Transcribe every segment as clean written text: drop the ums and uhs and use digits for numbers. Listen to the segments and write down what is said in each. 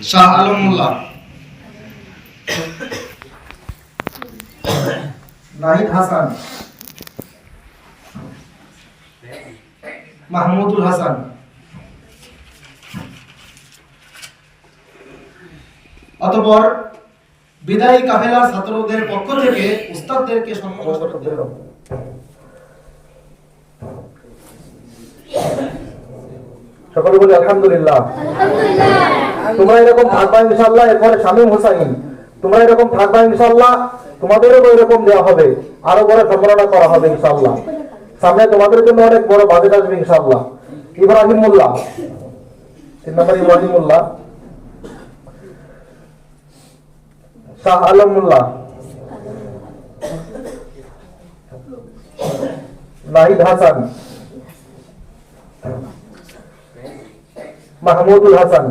শাহ আলম মোল্লা, নাহিদ হাসান, মাহমুদুল হাসান, অতঃপর বিদায়ী কাফেলার ছাত্রদের পক্ষ থেকে উস্তাদদেরকে সম্মান করতে হবে। সকলে বলি আলহামদুলিল্লাহ। তোমরা এরকম থাকবা ইনশাআল্লাহ। এরপরে শামীম হুসাইন, তোমরা এরকম থাকবা ইনশাআল্লাহ। তোমাদেরও এরকম দেওয়া হবে, আরো বড় সম্মাননা করা হবে ইনশাআল্লাহ। সামনে তোমাদের জন্য অনেক বড় বাজেট আসবে ইনশাআল্লাহ। ইব্রাহিম মোল্লা, 3 নম্বর ইব্রাহিম মোল্লা, শাহ আলম মোল্লা, নাহিদ হাসান, মাহমুদুল হাসান।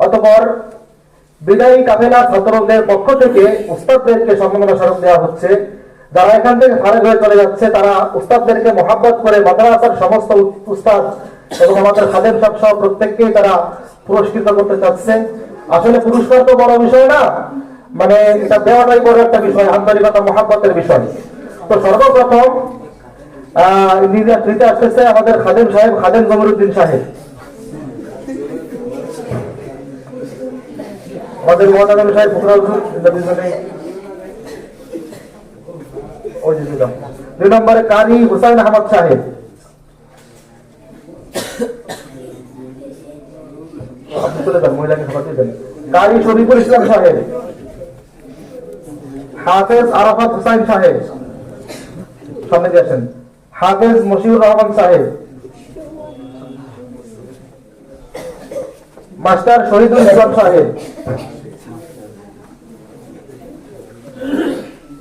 অতঃপর বিদায়ী কাফেলা ছাত্রদের পক্ষ থেকে উস্তাদদেরকে সম্মাননা স্মারক দেওয়া হচ্ছে। যারা এখান থেকে ফারেগ হয়ে চলে যাচ্ছে তারা উস্তাদদেরকে মহাব্বত করে মাদ্রাসার সমস্ত উস্তাদ এবং আমাদের খাদেম সাহেব সহ প্রত্যেককেই তারা পুরস্কৃত করতে চাচ্ছে। আসলে পুরস্কার তো বড় বিষয় না, মানে এটা দেওয়াটাই বড় একটা বিষয়, আন্তরিকতা মহাব্বতের বিষয়। তো সর্বপ্রথম দিতে আসতেছে আমাদের খাদেম সাহেব, খাদেম জমিরুদ্দিন সাহেব। আমাদের মহানগর সাহেব দুই নম্বরে কারি হুসাইন আহমদ সাহেব, কারি শরীফুল ইসলাম সাহেব, হাফেজ আরাফাত হুসাইন সাহেব, সামনে দিয়েছেন হাফেজ মশিউর রহমান সাহেব, মাস্টার শহীদুল ইসলাম সাহেব,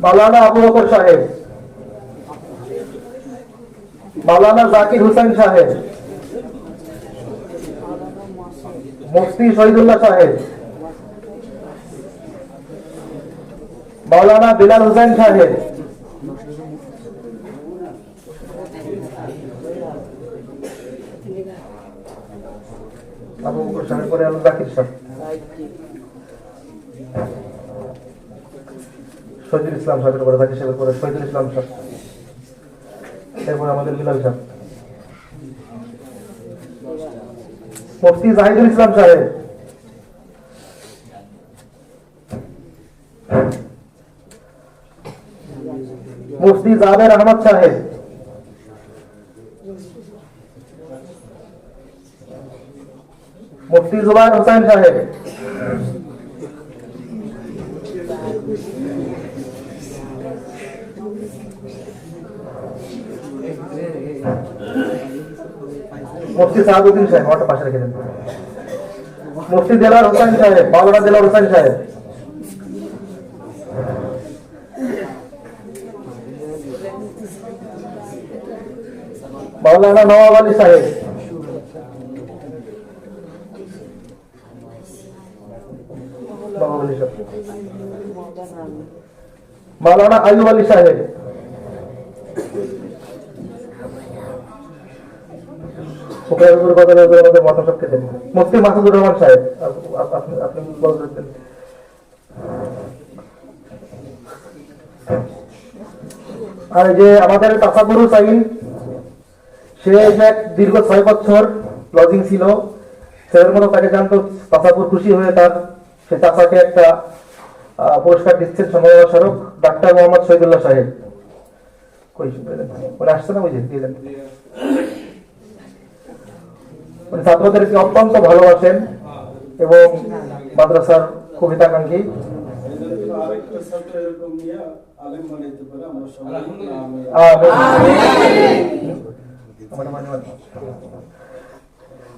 মাওলানা আবু বকর সাহেব, মাওলানা জাকির হুসাইন সাহেব, মুফতি শহীদুল্লাহ সাহেব, মাওলানা বিলাল হুসাইন সাহেব, আবু বকর সাহেব পরে আল জাকির সাহেব, শহীদুল ইসলাম সাহেবের পরে জাকির সাহেবের পরে শহীদুল ইসলাম সাহেব, এরপরে আমাদের বিলাল সাহেব, মুফতি জাহিদুল ইসলাম সাহেব, মুফতি জাবের আহমদ সাহেব, মুফতি জুবাইর হোসেন সাহেব, মুফতি সাহাবুদ্দিন সাহেব, ওটা পাশে রেখে দেন, মুফতি দেলার হোসেন সাহেব, মাওলানা দেলার হোসেন সাহেব, মাওলানা নওয়াব আলী সাহেব, মাওলানা আইয়ুব আলী সাহেব, মুফতি মাসুদুর রহমান সাহেব, আপনি আর যে আমাদের তাসাবুরু সাইন, সে দীর্ঘ 6 বছর লজিং ছিল, সেটার মতো তাকে জানতো। তাসাবুর খুশি হয়ে তার সে চাচাকে একটা পুরস্কার দিচ্ছেন সম্মাননা স্মারক, ডাক্তার মোহাম্মদ শহীদুল্লাহ সাহেব। আসছে না, বুঝে দিয়ে দেন। ছাত্রদেরকে অত্যন্ত ভালোবাসেন এবং মাদ্রাসার খুব হিতাকাঙ্ক্ষী।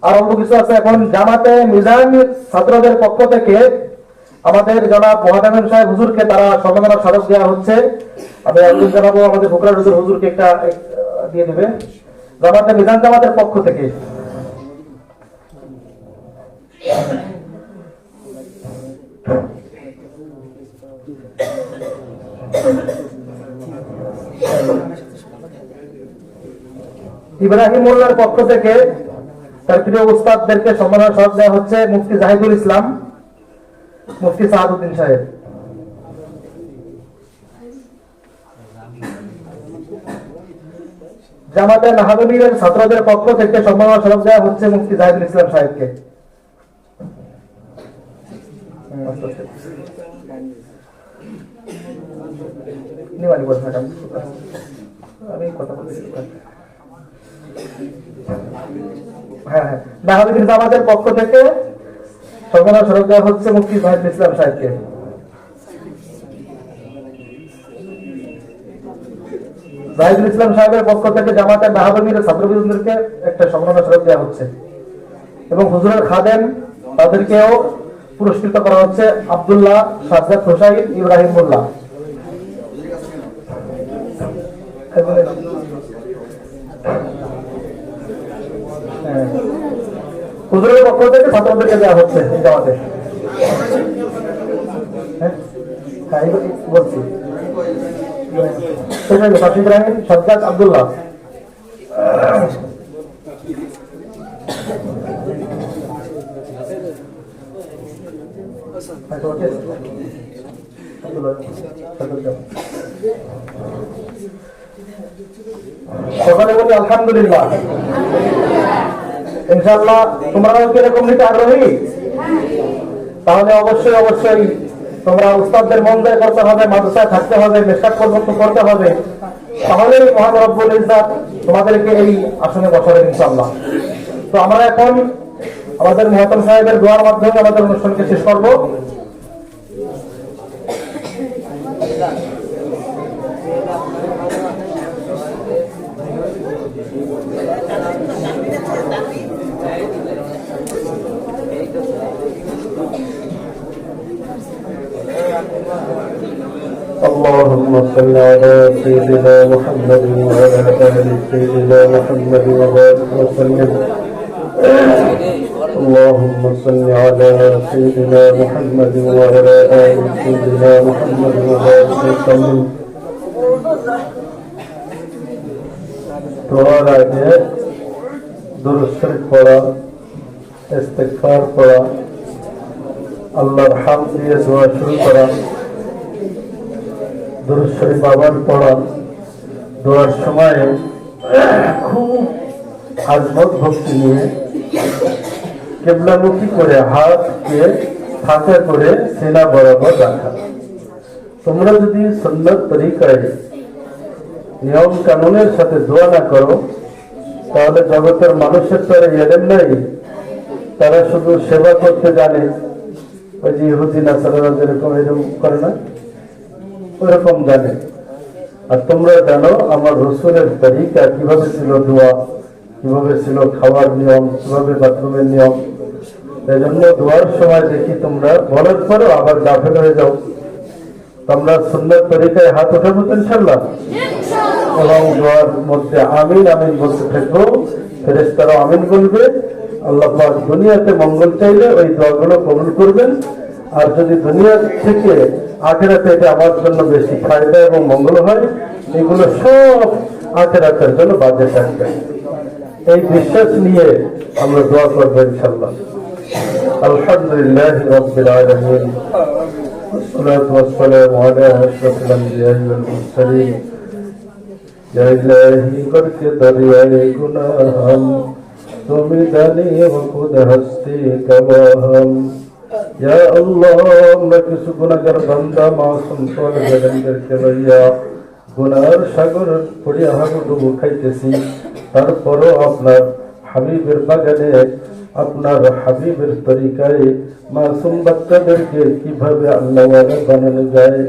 আর অল্প কিছু আছে। এখন জামাতে মিজান ছাত্রদের পক্ষ থেকে আমাদের জনাব মহাদান সাহেব হুজুরকে তারা সম্মাননা স্মারক দেওয়া হচ্ছে। আমি একজন জানাবো আমাদের ফোকরা হুজুরকে একটা দিয়ে দেবে জামাতে মিজান জামাতের পক্ষ থেকে। ইব্রাহিম মোল্লার পক্ষ থেকে তার প্রিয় উস্তাদদেরকে সম্মাননা স্মারক দেওয়া হচ্ছে মুফতি জাহিদুল ইসলাম, মুফতি সাহাদউদ্দিন সাহেব। জামাতে মাহবুবীরের ছাত্রদের পক্ষ থেকে সম্মাননা স্মারক দেওয়া হচ্ছে মুফতি জাহিদুল ইসলাম সাহেবকে। আমি কথা বলছি। হ্যাঁ, মাহবুবীর জামাতের পক্ষ থেকে সম্মাননা স্মারক দেওয়া হচ্ছে মুফতি জাহিদুল ইসলাম সাহেবকে। জাহিদুল ইসলাম সাহেবের পক্ষ থেকে জামাতের মাহবুবীর ছাত্রবৃন্দদেরকে একটা সম্মাননা স্মারক দেওয়া হচ্ছে এবং হুজুরের খাদেম তাদেরকেও পুরস্কৃত করা হচ্ছে। আব্দুল্লাহ সাজ্জাদ হোসাইন ইব্রাহিম মোল্লা। হুজুরের পক্ষ থেকে ছাত্রদেরকে দেওয়া হচ্ছে এই জামাতে। বলছি ইব্রাহিম সাজ্জাদ আব্দুল্লাহ। সকালে বলি আলহামদুলিল্লাহ। ইনশাআল্লাহ তোমরাও কি এরকম নিতে আগ্রহী? তাহলে অবশ্যই অবশ্যই তোমরা উস্তাদদের মন জয় করতে হবে, মাদ্রাসায় থাকতে হবে, মেশকাত পর্যন্ত করতে হবে, তাহলেই মহান রব্বুল ইজ্জত তোমাদেরকে এই আসনে বসাবেন ইনশাআল্লাহ। তো আমরা এখন আমাদের মুহতাম সাহেবের দোয়ার মাধ্যমে আমাদের অনুষ্ঠানকে শেষ করব। اللهم صل على سيدنا محمد وعلى آل سيدنا محمد وبارك وسلم. اللهم صل على سيدنا محمد وعلى آل سيدنا محمد وبارك وسلم. দোয়ার আগে দুরূদ শরীফ পড়া, ইস্তিগফার পড়া, আল্লাহর হামদ দিয়ে দোয়া শুরু করা, দুরূদ শরীফ আবার পড়া, দোয়ার সময় খুব আজমত ভক্তি নিয়ে কিবলামুখী করে হাতকে ফাঁকা করে সিনা বরাবর রাখা। তোমরা যদি সুন্নত তরিকায় নিয়ম কানুনের সাথে দোয়া না করো তাহলে জগতের মানুষের তো এলেন নাই, তারা শুধু সেবা করতে জানে। ওই যে ইহুদি নাসারারা যেরকম এরকম করে না, ওইরকম জানে। আর তোমরা জানো আমার রসুলের তরিকা কিভাবে ছিল, দোয়া কিভাবে ছিল, খাওয়ার নিয়ম কিভাবে, বাথরুমের নিয়ম। এই জন্য দোয়ার সময় দেখি তোমরা বলার পরেও আবার গাফেল হয়ে যাও। তোমরা সুন্নত তরিকায় হাত উঠাবো ইনশাআল্লাহ, এবং দোয়ার মধ্যে আমিন আমিন বলতে থাকবো। ফেরেশতারাও আমিন বলবে। আল্লাহ পাক দুনিয়াতে মঙ্গল চাইলে ওই দোয়াগুলো কবুল করবেন। আর যদি দুনিয়া থেকে আখিরাতে এটা আমার জন্য বেশি ফায়দা এবং মঙ্গল হয়, এগুলো সব আখিরাতের জন্য বাজে থাকবে। এই বিশ্বাস নিয়ে আমরা দোয়া করবো ইনশাআল্লাহ। আলহামদুলিল্লাহি রাব্বিল আলামিন, والصلاة والسلام على أشرف الأنبياء والمرسلين. يا إلهي करके दरियाए गुनाह हम, तुम जाने खुद हस्ती गवाह। या अल्लाह, আমরা কিছু গুনাহগার বান্দা মাসুম তোরে বেদনদেরকে লইয়া গুনার সাগর পড়িয়া হাবুডুবু খাইতেছি। তারপরও আপনার হাবিবের বাগানে আপনার হাবিবের তরিকায় মাসুম বাচ্চাদেরকে কিভাবে আল্লাহ বানানো যায়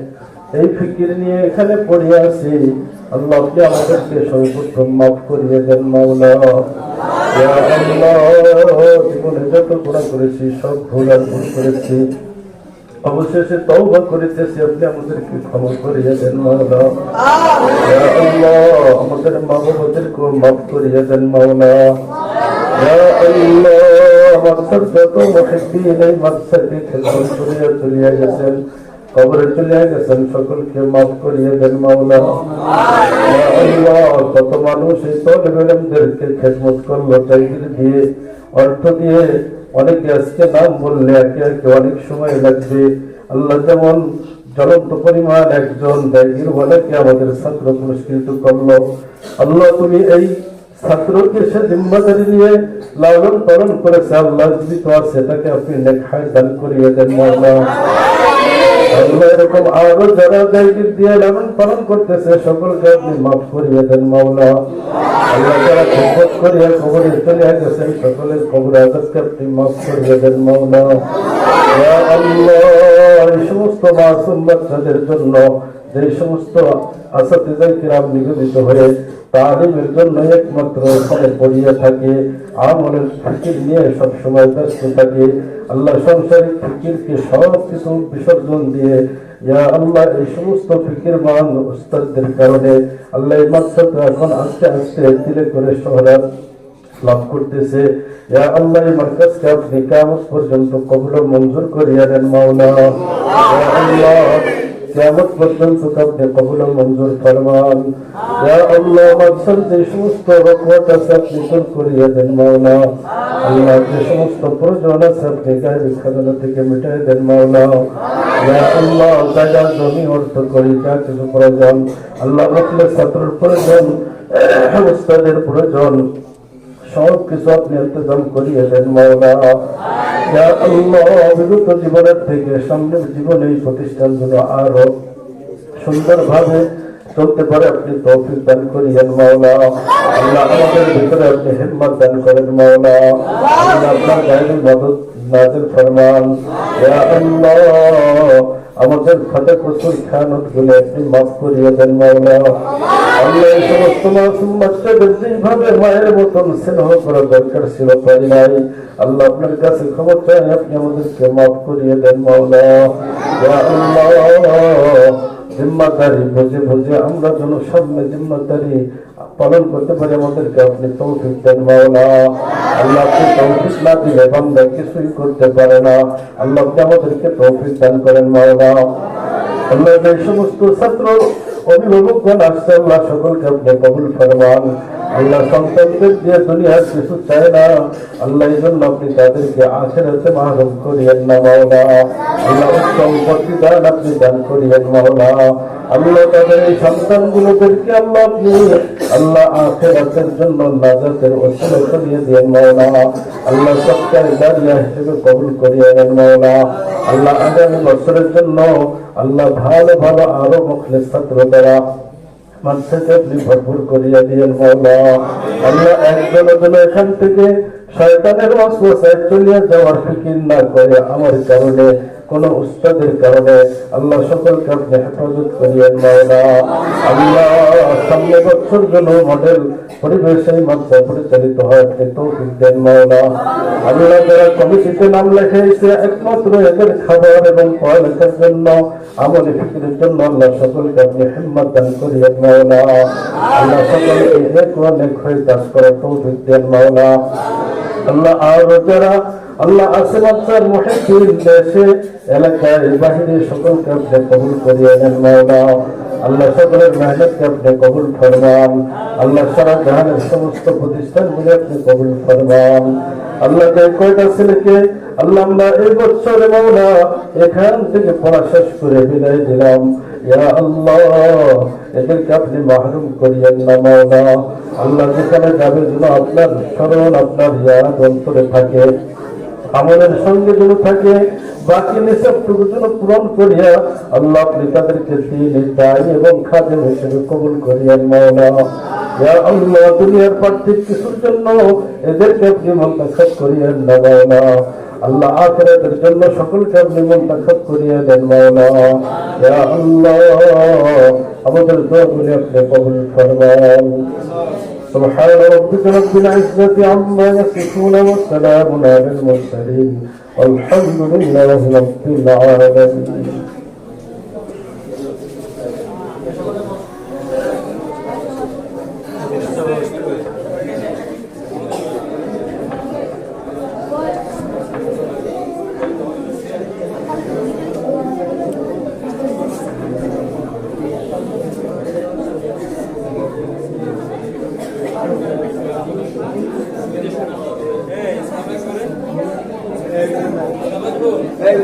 এই ফিকির নিয়ে এখানে পড়ে আছি। আল্লাহ আপনি আমাদেরকে সর্বপ্রথম মাফ করিয়ে দেন মাওলা। ইয়া আল্লাহ, জীবনে যত গুনাহ করেছি সব ভুল আর ভুল করেছি, অবশেষে তওবা করিতেছি, আপনি আমাদেরকে ক্ষমা করিয়ে দেন মাওলা। ইয়া আল্লাহ, আমাদের মা বাবাদেরকে মাফ করিয়ে দেন মাওলা। ইয়া আল্লাহ, আমাদের যত মুহিব্বিন এই মাকসাদে খেদমত করিয়া চলিয়া গেছেন কবরে চলে গেছেন সকলকে মাফ করিয়ে দেন মাওলা। ইয়া আল্লাহ, কত মানুষ এই তলেবে ইলমদেরকে খেদমত করলো চাকরি দিয়ে, অর্থ দিয়ে, অনেকে আজকে নাম বললে একে একে অনেক সময় লাগবে। আল্লাহ যেমন জ্বলন্ত পরিমাণ একজন দায়গির বলাকে আমাদের ছাত্র পুরস্কৃত করলো, আল্লাহ তুমি এই ছাত্রকে সে জিম্মাদারি নিয়ে লালন পালন করেছে, আল্লাহ জীবিত আছে তাকে আপনি নেখায় দান করিয়ে দেন মাওলা। আল্লাহ এরকম আরো যারা দায়িত্ব দিয়ে লালন পালন করতেছে সকলকে আপনি মাফ করিয়ে দেন মাওলা। আল্লাহ যারা খেদমত করিয়া কবরে চলে গেছেন সকলের কবর আজাদকে আপনি মাফ করিয়ে দেন মাওলা। ইয়া আল্লাহ, এই সমস্ত মাসুম বাচ্চাদের জন্য যে সমস্ত আসাতিজায়ে কিরাম নিবেদিত হয়ে তালিমের জন্য একমাত্র ওখানে পড়িয়ে থাকে, আমলের ফিকির নিয়ে সবসময় ব্যস্ত থাকে, আল্লাহ সংসারিক ফিকিরকে সব কিছু বিসর্জন দিয়ে ইয়া আল্লাহ এই সমস্ত ফিকির মান উস্তাদদের কারণে আল্লাহ এই মাকসাদটা এখন আস্তে আস্তে ধীরে করে শহরাত লাভ করতেছে। ইয়া আল্লাহ এই মার্কাজকে আপনি কিয়ামত পর্যন্ত কবুল ও মঞ্জুর করিয়া দেন মাওলা। ইয়া আল্লাহ কিয়ামত পর্যন্ত আপনি কবুল ও মঞ্জুর ফরমান। ইয়া আল্লাহ মাকসাদ যে সমস্ত রকমত আছে আপনি দূর করিয়া দেন মাওলা। আল্লাহ যে সমস্ত প্রয়োজন আছে আপনি গায়েবী খাজানা থেকে মিটাই দেন মাওলা। ইয়া আল্লাহ জায়গা জমি অর্থ করি যা কিছু প্রয়োজন, আল্লাহ আপনার ছাত্রের প্রয়োজন, উস্তাদের প্রয়োজন, সব কিছু আপনি ইন্তজাম করিয়ে দেন মাওলা। ইয়া আল্লাহ বিগত জীবনের থেকে সামনের জীবনে এই প্রতিষ্ঠানগুলো আরো সুন্দরভাবে চলতে পারে আপনি তৌফিক দান করিয়েন মাওলা। আল্লাহ আমাদের ভিতরে আপনি হিম্মত দান করেন মাওলা। আল্লাহ আপনার গায়েবী মদদ নাযিল ফরমান। ইয়া আল্লাহ আমাদের খাতা কসুর খেয়ানত গুলো আপনি মাফ করিয়ে দেন মাওলা। আল্লাহ এই সমস্ত মাসুম বাচ্চাদের যেভাবে মায়ের মতন স্নেহ করা দরকার ছিল পারি নাই, আল্লাহ আপনার কাছে খবর চাই আপনি আমাদেরকে মাফ করিয়ে দেন মাওলা। ইয়া আল্লাহ জিম্মাদারি বুঝে বুঝে আমরা যেন সামনে জিম্মাদারি পালন করতে পারি আমাদেরকে আপনি তৌফিক দেন মাওলা। আল্লাহ আপনি তৌফিক না দিলে বান্দা কিছুই করতে পারে না, আল্লাহ আপনি আমাদেরকে তৌফিক দান করেন মাওলা। আল্লাহ যে সমস্ত ছাত্র অভিভাবকগণ আসছে আল্লাহ সকলকে আপনি কবুল ফরমান। আল্লাহ সন্তানদের দিয়ে দুনিয়ার কিছু চায় না, আল্লাহ এই জন্য আপনি তাদেরকে আখিরাতে মাহরুম করিয়েন না মাওলা। আল্লাহ উত্তম প্রতিদান আপনি দান করিয়েন মাওলা। আল্লাহ তাদের এই সন্তানগুলোদেরকে আল্লাহ আপনি আল্লাহ আখিরাতের জন্য নাজাতের ওসিলা করিয়ে দেন মাওলা। আল্লাহ সবকারে দাঁড়িয়ে হিসেবে কবুল করিয়ে নেন মাওলা। আল্লাহ আগামী বছরের জন্য আল্লাহ ভালো ভালো আরো মুখলিস ছাত্র দ্বারা মানুষকে আপনি ভরপুর করিয়া দিয়েন মাওলা। আল্লাহ একজন এখান থেকে শয়তানের ওয়াসওয়াসায় চলিয়া যাওয়ার ফিকির না করে আমার কারণে কোন উস্তাদের কারণে আল্লাহ সকলকে আপনি হেফাজত করিয়েন মাওলা। আল্লাহ সামনে বছর জন্য মডেল পরিবেশে মাদ্রাসা পরিচালিত হয় আপনি তৌফিক দেন মাওলা। আল্লাহ যারা কমিটিতে নাম লেখাইছে একমাত্র এদের খাবার এবং পড়ালেখার জন্য আমলে ফিকিরের জন্য আল্লাহ সকলকে আপনি হিম্মত দান করিয়েন মাওলা। আল্লাহ সকলকে এক অনেক হয়ে কাজ করার তৌফিক দেন মাওলা। আল্লাহ আর যারা আল্লাহ আসমাতার মুহিদ্দিন দেশে এলাকায় বাহিরে সকলকে আপনি কবুল করিয়ে নেন মাওলা। আল্লাহ সকলের মেহনতকে আপনি কবুল ফরমান। আল্লাহ সারা জাহানের সমস্ত প্রতিষ্ঠানগুলি আপনি কবুল ফরমান। আল্লাহ কয়টা ছেলেকে আল্লাহ আমরা এই বছরে মাওলা এখান থেকে পড়া শেষ করে বিদায় দিলাম, ইয়া আল্লাহ এদেরকে আপনি মাহরুম করিয়েন না মাওলা। আল্লাহ যেখানে যাবে যেন আপনার স্মরণ আপনার ইয়াদ অন্তরে থাকে, আমলের সঙ্গে যেন থাকে, বাকি নিঃসবটুকু যেন পূরণ করিয়া আল্লাহ আপনি তাদেরকে দিন দায়ী এবং খাদেম হিসেবে কবুল করিয়েন মাওলা। ইয়া আল্লাহ দুনিয়ার পার্থিব কিছুর জন্য এদেরকে আপনি মুনতাখাব করিয়েন না মাওলা। আল্লাহ আখিরাতের জন্য সকলকে আপনি মুনতাখাব করিয়ে দেন মাওলা। ইয়া আল্লাহ আমাদের দোয়াগুলি আপনি কবুল ফরমান। سبحان ربك رب العزة عما يصفون والسلام على المرسلين والحمد لله رب العالمين. এই